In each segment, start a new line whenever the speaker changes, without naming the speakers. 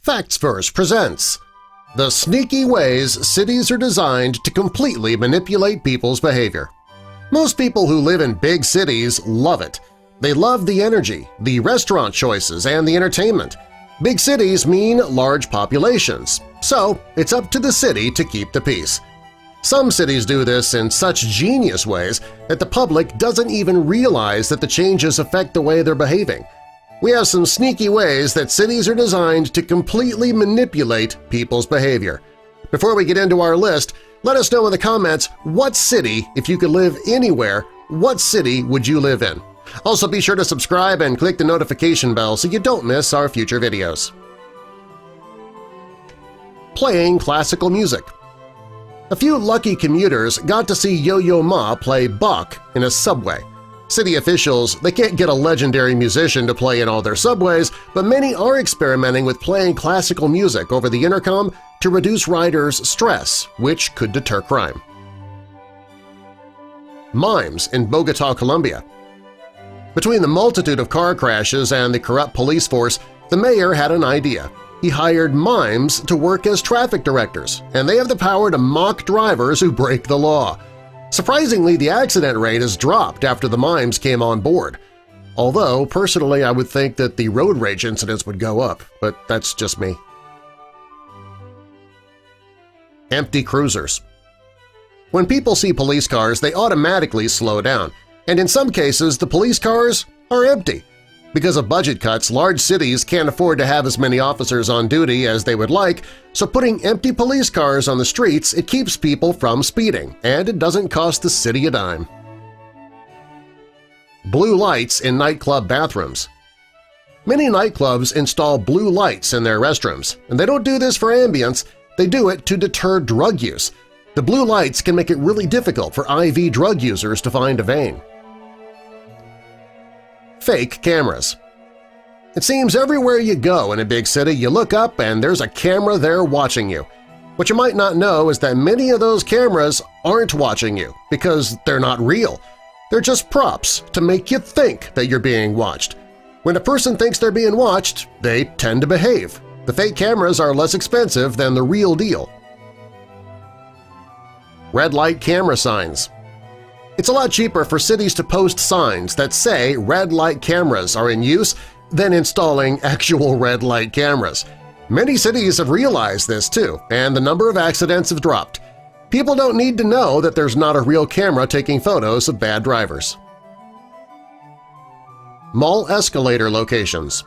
Factsverse presents the sneaky ways cities are designed to completely manipulate people's behavior. Most people who live in big cities love it. They love the energy, the restaurant choices, and the entertainment. Big cities mean large populations, so it's up to the city to keep the peace. Some cities do this in such genius ways that the public doesn't even realize that the changes affect the way they're behaving. We have some sneaky ways that cities are designed to completely manipulate people's behavior. Before we get into our list, let us know in the comments what city, if you could live anywhere, what city would you live in? Also be sure to subscribe and click the notification bell so you don't miss our future videos. Playing classical music. A few lucky commuters got to see Yo-Yo Ma play Bach in a subway. City officials, they can't get a legendary musician to play in all their subways, but many are experimenting with playing classical music over the intercom to reduce riders' stress, which could deter crime. Mimes in Bogota, Colombia. Between the multitude of car crashes and the corrupt police force, the mayor had an idea. He hired mimes to work as traffic directors, and they have the power to mock drivers who break the law. Surprisingly, the accident rate has dropped after the mimes came on board. Although, personally, I would think that the road rage incidents would go up, but that's just me. Empty cruisers. When people see police cars, they automatically slow down, and in some cases the police cars are empty. Because of budget cuts, large cities can't afford to have as many officers on duty as they would like, so putting empty police cars on the streets it keeps people from speeding, and it doesn't cost the city a dime. Blue lights in nightclub bathrooms. Many nightclubs install blue lights in their restrooms, and they don't do this for ambience, they do it to deter drug use. The blue lights can make it really difficult for IV drug users to find a vein. Fake cameras. It seems everywhere you go in a big city you look up and there's a camera there watching you. What you might not know is that many of those cameras aren't watching you because they're not real. They're just props to make you think that you're being watched. When a person thinks they're being watched, they tend to behave. The fake cameras are less expensive than the real deal. Red light camera signs. It's a lot cheaper for cities to post signs that say red light cameras are in use than installing actual red light cameras. Many cities have realized this too, and the number of accidents have dropped. People don't need to know that there's not a real camera taking photos of bad drivers. Mall escalator locations.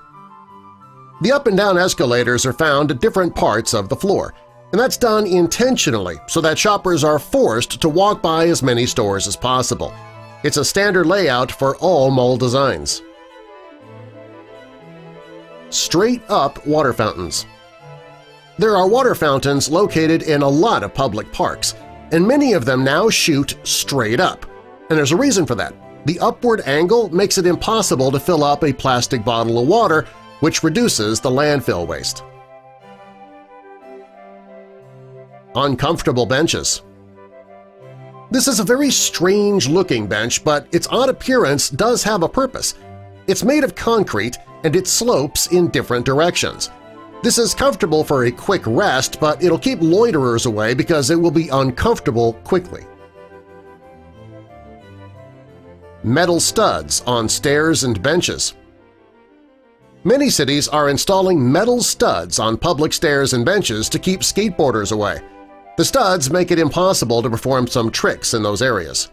The up and down escalators are found at different parts of the floor, and that's done intentionally so that shoppers are forced to walk by as many stores as possible. It's a standard layout for all mall designs. Straight-up water fountains. There are water fountains located in a lot of public parks, and many of them now shoot straight up. And there's a reason for that. The upward angle makes it impossible to fill up a plastic bottle of water, which reduces the landfill waste. Uncomfortable benches. This is a very strange-looking bench, but its odd appearance does have a purpose. It's made of concrete and it slopes in different directions. This is comfortable for a quick rest, but it'll keep loiterers away because it will be uncomfortable quickly. Metal studs on stairs and benches. Many cities are installing metal studs on public stairs and benches to keep skateboarders away. The studs make it impossible to perform some tricks in those areas.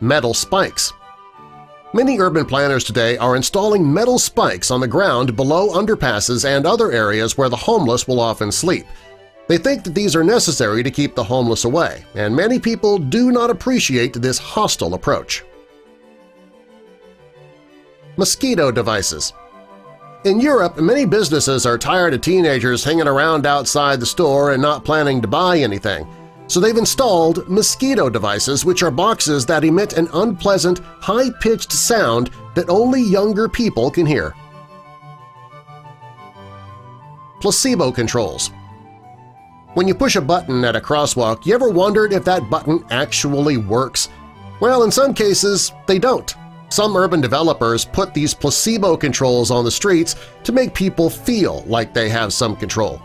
Metal spikes. Many urban planners today are installing metal spikes on the ground below underpasses and other areas where the homeless will often sleep. They think that these are necessary to keep the homeless away, and many people do not appreciate this hostile approach. Mosquito devices. In Europe, many businesses are tired of teenagers hanging around outside the store and not planning to buy anything, so they've installed mosquito devices, which are boxes that emit an unpleasant, high-pitched sound that only younger people can hear. Placebo controls. When you push a button at a crosswalk, you ever wondered if that button actually works? Well, in some cases, they don't. Some urban developers put these placebo controls on the streets to make people feel like they have some control.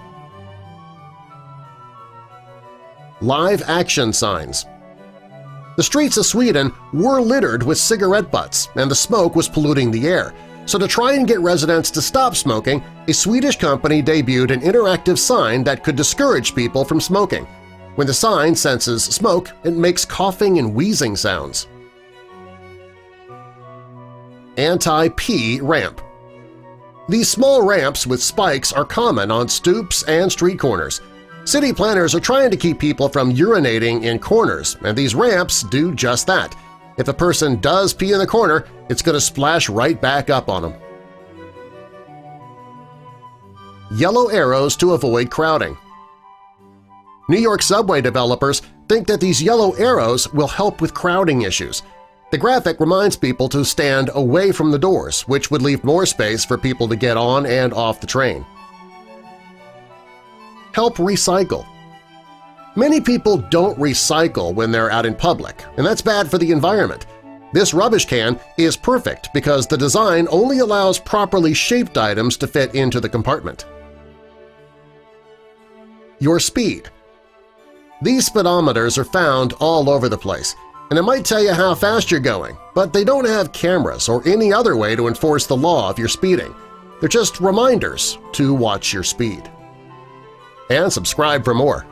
Live action signs. The streets of Sweden were littered with cigarette butts and the smoke was polluting the air, so to try and get residents to stop smoking, a Swedish company debuted an interactive sign that could discourage people from smoking. When the sign senses smoke, it makes coughing and wheezing sounds. Anti-pee ramp. These small ramps with spikes are common on stoops and street corners. City planners are trying to keep people from urinating in corners, and these ramps do just that. If a person does pee in the corner, it's going to splash right back up on them. Yellow arrows to avoid crowding. New York subway developers think that these yellow arrows will help with crowding issues. The graphic reminds people to stand away from the doors, which would leave more space for people to get on and off the train. Help recycle. Many people don't recycle when they're out in public, and that's bad for the environment. This rubbish can is perfect because the design only allows properly shaped items to fit into the compartment. Your speed. These speedometers are found all over the place, and it might tell you how fast you're going, but they don't have cameras or any other way to enforce the law if you're speeding. They're just reminders to watch your speed. And subscribe for more.